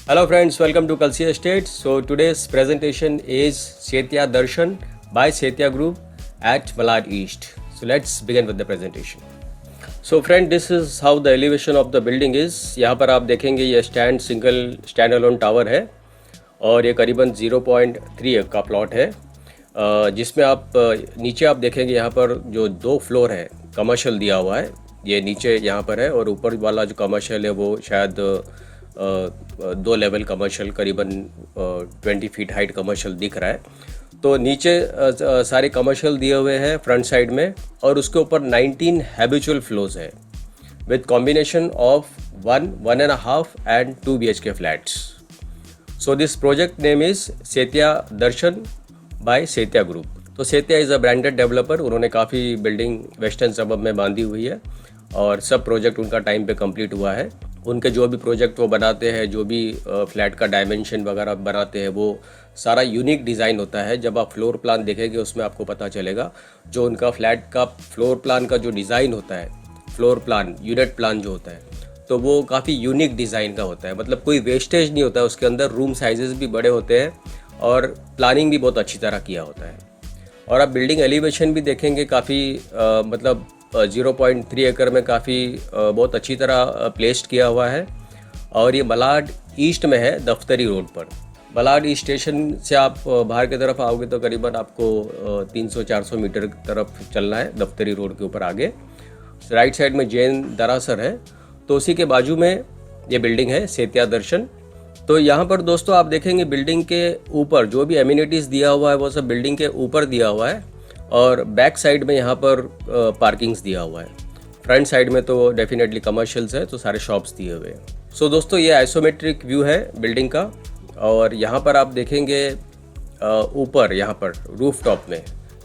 Hello friends, welcome to Kalsi Estates. So today's presentation is Setya Darshan by Setya Group at Malad East. So let's begin with the presentation. So friend, this is how the elevation of the building is. यहाँ पर आप देखेंगे ये single stand alone tower है और ये करीबन 0.3 का प्लॉट है, जिसमें आप नीचे आप देखेंगे यहाँ पर जो 2 फ्लोर है कमर्शियल दिया हुआ है, ये नीचे यहाँ पर है और ऊपर वाला जो कमर्शियल है वो शायद 2 लेवल कमर्शियल करीबन 20 फीट हाइट कमर्शियल दिख रहा है। तो नीचे सारे कमर्शियल दिए हुए हैं फ्रंट साइड में और उसके ऊपर 19 हैबिचुअल फ्लोर्स है with combination of 1.5 and 2 BHK flats. So this project name is Sethia Darshan by Sethia group. तो Sethia is a branded developer, उन्होंने काफ़ी बिल्डिंग वेस्टर्न सबब में बांधी हुई है और सब प्रोजेक्ट उनका टाइम पे कंप्लीट हुआ है। उनके जो भी प्रोजेक्ट वो बनाते हैं, जो भी फ्लैट का डायमेंशन वगैरह बनाते हैं, वो सारा यूनिक डिज़ाइन होता है। जब आप फ्लोर प्लान देखेंगे उसमें आपको पता चलेगा जो उनका फ्लैट का फ्लोर प्लान का जो डिज़ाइन होता है, फ्लोर प्लान यूनिट प्लान जो होता है, तो वो काफ़ी यूनिक डिज़ाइन का होता है। मतलब कोई वेस्टेज नहीं होता है उसके अंदर, रूम साइजेस भी बड़े होते हैं और प्लानिंग भी बहुत अच्छी तरह किया होता है। और आप बिल्डिंग एलिवेशन भी देखेंगे काफ़ी मतलब 0.3 एकड़ में काफ़ी बहुत अच्छी तरह प्लेस्ड किया हुआ है और ये मलाड ईस्ट में है, दफ्तरी रोड पर। मलाड ईस्ट स्टेशन से आप बाहर की तरफ आओगे तो करीबन आपको 300-400 मीटर की तरफ चलना है, दफ्तरी रोड के ऊपर आगे राइट साइड में जैन दरासर है, तो उसी के बाजू में ये बिल्डिंग है सेत्या दर्शन। तो यहाँ पर दोस्तों आप देखेंगे बिल्डिंग के ऊपर जो भी एमिनिटीज़ दिया हुआ है वो सब बिल्डिंग के ऊपर दिया हुआ है और बैक साइड में यहाँ पर पार्किंग्स दिया हुआ है। फ्रंट साइड में तो डेफिनेटली कमर्शियल्स है, तो सारे शॉप्स दिए हुए हैं। सो दोस्तों ये आइसोमेट्रिक व्यू है बिल्डिंग का और यहाँ पर आप देखेंगे ऊपर यहाँ पर रूफ टॉप में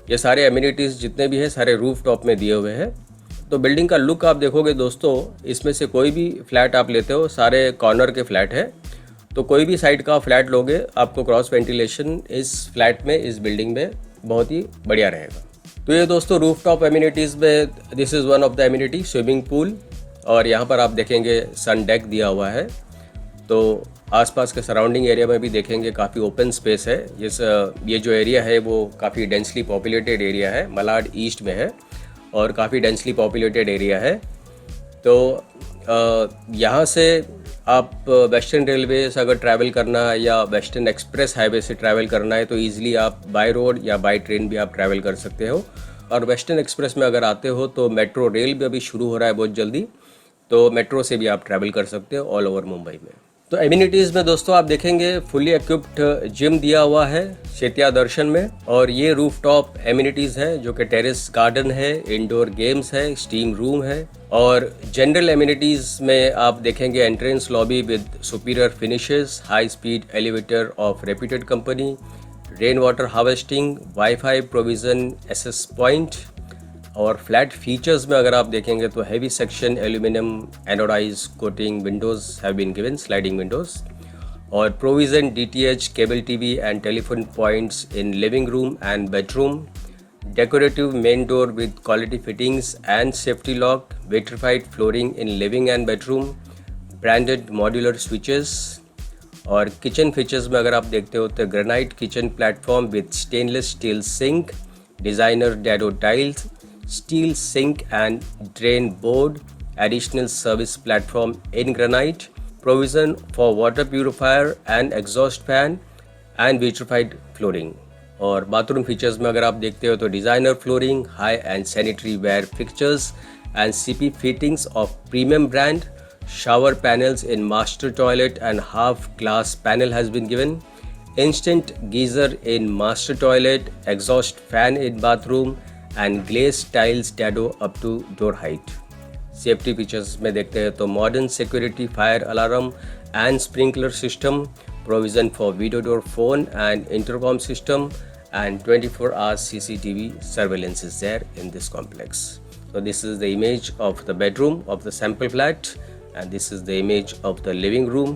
ये सारे एमिनिटीज़ जितने भी हैं सारे रूफ टॉप में दिए हुए हैं। तो बिल्डिंग का लुक आप देखोगे दोस्तों, इसमें से कोई भी फ्लैट आप लेते हो सारे कॉर्नर के फ्लैट है, तो कोई भी साइड का फ्लैट लोगे आपको क्रॉस वेंटिलेशन इस फ्लैट में, इस बिल्डिंग में बहुत ही बढ़िया रहेगा। तो ये दोस्तों रूफ टॉप एमिनिटीज़ में this is one of the amenity, swimming pool, और यहाँ पर आप देखेंगे सन डेक दिया हुआ है। तो आसपास के सराउंडिंग एरिया में भी देखेंगे काफ़ी ओपन स्पेस है। ये जो एरिया है वो काफ़ी डेंसली पॉपुलेटेड एरिया है, मलाड ईस्ट में है और काफ़ी डेंसली पॉपुलेटेड एरिया है। तो यहाँ से आप वेस्टर्न रेलवे से अगर ट्रैवल करना है या वेस्टर्न एक्सप्रेस हाईवे से ट्रैवल करना है तो ईज़िली आप बाय रोड या बाय ट्रेन भी आप ट्रैवल कर सकते हो। और वेस्टर्न एक्सप्रेस में अगर आते हो तो मेट्रो रेल भी अभी शुरू हो रहा है बहुत जल्दी, तो मेट्रो से भी आप ट्रैवल कर सकते हो ऑल ओवर मुंबई में। तो एमिनिटीज़ में दोस्तों आप देखेंगे फुली इक्विप्ड जिम दिया हुआ है सेत्या दर्शन में, और ये रूफ टॉप एमिनिटीज़ है जो कि टेरेस गार्डन है, इंडोर गेम्स है, स्टीम रूम है। और जनरल एमिनिटीज़ में आप देखेंगे entrance lobby with superior finishes, high speed elevator of reputed company, rain water harvesting, wifi provision, access point. और फ्लैट फीचर्स में अगर आप देखेंगे तो heavy section aluminium anodize coating, windows have been given, sliding windows, और provision DTH cable TV and telephone points in living room and bedroom, decorative main door with quality fittings and safety lock, vitrified flooring in living and bedroom, branded modular switches। और kitchen features में अगर आप देखते हो तो granite kitchen platform with stainless steel sink, designer dado tiles, steel sink and drain board, additional service platform in granite, provision for water purifier and exhaust fan and vitrified flooring. और bathroom features में अगर आप देखते हो तो designer flooring, high end sanitary ware fixtures and CP fittings of premium brand, shower panels in master toilet and half glass panel has been given, instant geyser in master toilet, exhaust fan in bathroom and glazed tiles dado up to door height। Safety features में देखते हैं तो modern security fire alarm and sprinkler system, provision for video door phone and intercom system and 24 hours CCTV surveillance is there in this complex। So this is the image of the bedroom of the sample flat, and this is the image of the living room,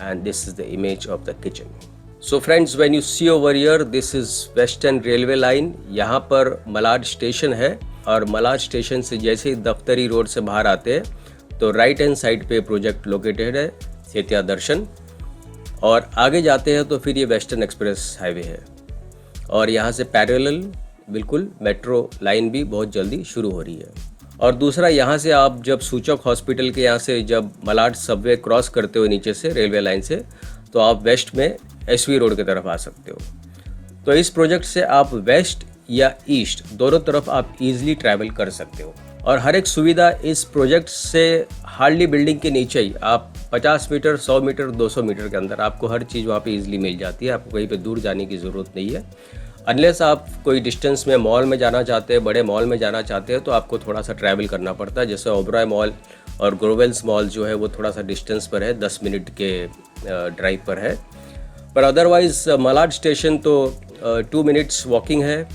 and this is the image of the kitchen। So friends, when you see over here, this is Western Railway line। यहाँ पर Malad station है और Malad station से जैसे ही दफ्तरी road से बाहर आते हैं तो राइट हैंड साइड पे प्रोजेक्ट लोकेटेड है सेत्या दर्शन। और आगे जाते हैं तो फिर ये वेस्टर्न एक्सप्रेस हाईवे है और यहाँ से पैरेलल बिल्कुल मेट्रो लाइन भी बहुत जल्दी शुरू हो रही है। और दूसरा, यहाँ से आप जब सूचक हॉस्पिटल के यहाँ से जब मलाड सबवे क्रॉस करते हो नीचे से रेलवे लाइन से, तो आप वेस्ट में एसवी रोड की तरफ आ सकते हो। तो इस प्रोजेक्ट से आप वेस्ट या ईस्ट दोनों तरफ आप इजीली ट्रैवल कर सकते हो और हर एक सुविधा इस प्रोजेक्ट से हार्डली बिल्डिंग के नीचे ही आप 50 मीटर, 100 मीटर, 200 मीटर के अंदर आपको हर चीज़ वहाँ पे इजीली मिल जाती है। आपको कहीं पे दूर जाने की ज़रूरत नहीं है। अनलेस आप कोई डिस्टेंस में मॉल में जाना चाहते हैं, बड़े मॉल में जाना चाहते हैं, तो आपको थोड़ा सा ट्रैवल करना पड़ता है। जैसे ओबरॉय मॉल और ग्रोवेल्स मॉल जो है वो थोड़ा सा डिस्टेंस पर है, 10 मिनट के ड्राइव पर है। पर अदरवाइज मलाड स्टेशन तो 2 मिनट्स वॉकिंग है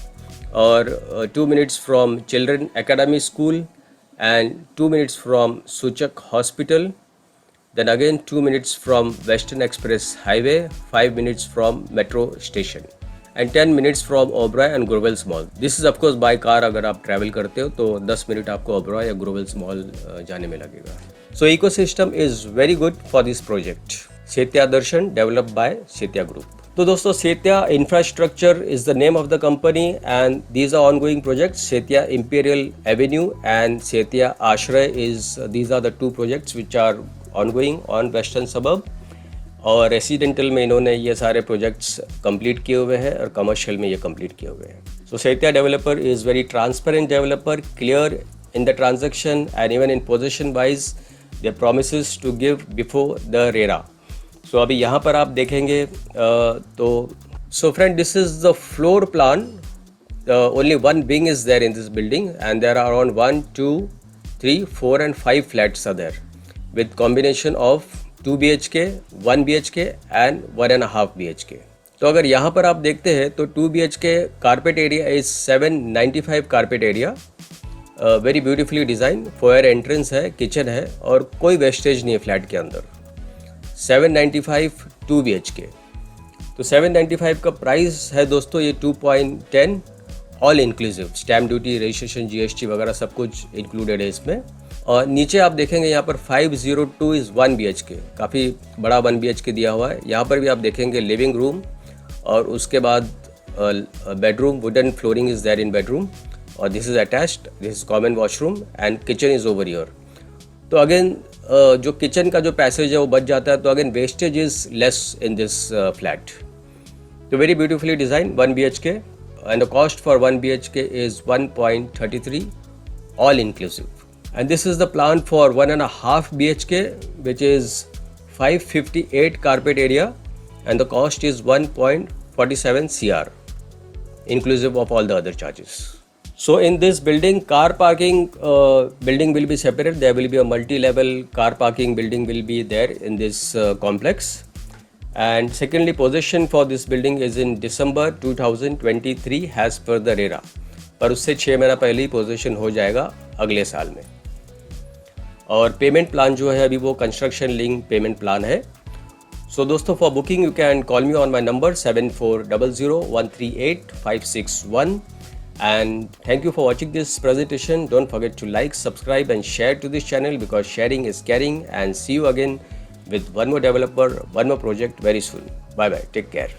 और 2 minutes from children academy school and 2 minutes from सूचक hospital, then again 2 minutes from Western Express Highway, 5 minutes from metro station and 10 minutes from Oberoi and Grovel's Mall. This is of course by car। अगर आप travel करते हो तो 10 minute आपको ओबरॉय या ग्रोवेल्स mall जाने में लगेगा। So ecosystem is very good for this project. सेत्या Darshan developed by सेत्या Group। तो दोस्तों, Sethia infrastructure is the name of the company and these are ongoing projects. Sethia Imperial Avenue and Sethia Ashray these are the 2 projects which are ongoing on western suburb. और residential में इन्होंने ये सारे projects complete किए हुए हैं और कमर्शियल में ये कंप्लीट किए हुए हैं। So Sethia developer is very transparent developer, clear in the transaction and even in position wise they promises to give before the RERA. सो अभी यहाँ पर आप देखेंगे so friend, this is the floor plan. Only 1 wing is there in this building and there are around 1, 2, 3, 4 and 5 flats are there with combination of 2 BHK, 1 BHK and 1.5 BHK। तो अगर यहाँ पर आप देखते हैं तो 2 BHK carpet area is 795 carpet area, very beautifully design, foyer entrance है, kitchen है और कोई वेस्टेज नहीं है फ्लैट के अंदर। 795 2 BHK। तो 795 का प्राइस है दोस्तों ये 2.10 all inclusive, stamp duty, registration, GST वगैरह सब कुछ इंक्लूडेड है इसमें। और नीचे आप देखेंगे यहाँ पर 502 इज़ 1 BHK, काफ़ी बड़ा 1 BHK दिया हुआ है। यहाँ पर भी आप देखेंगे लिविंग रूम और उसके बाद bedroom, wooden flooring is there in bedroom और this is attached, this is common washroom and kitchen is over here. तो अगेन जो किचन का जो पैसेज है वो बच जाता है, तो again wastage is less in this flat. तो very beautifully design 1 BHK and the cost for 1 BHK is 1.33 all inclusive. And this is the plan for 1.5 BHK, which is 558 carpet area and the cost is 1.47 CR inclusive of all the other charges. So in this building, car parking building will be separate. There will be a multi-level car parking building will be there in this complex. And secondly, possession for this building is in December 2023 as per the RERA। पर उससे 6 महीना पहले ही position हो जाएगा अगले साल में। और पेमेंट प्लान जो है अभी वो कंस्ट्रक्शन लिंक पेमेंट प्लान है। सो दोस्तों, for booking you can call me on my number 7400138561 and thank you for watching this presentation. Don't forget to like, subscribe and share to this channel because sharing is caring and see you again with one more developer, one more project very soon. Bye bye. Take care.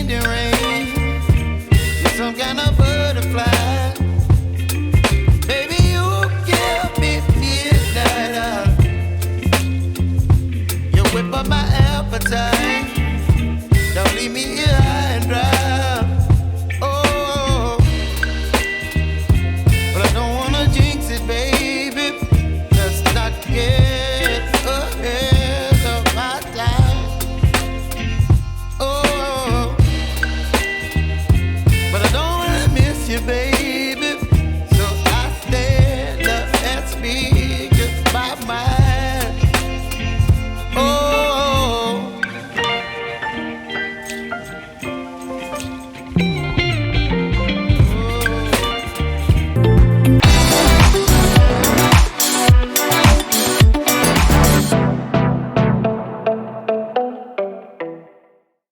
need the rain. Some kind of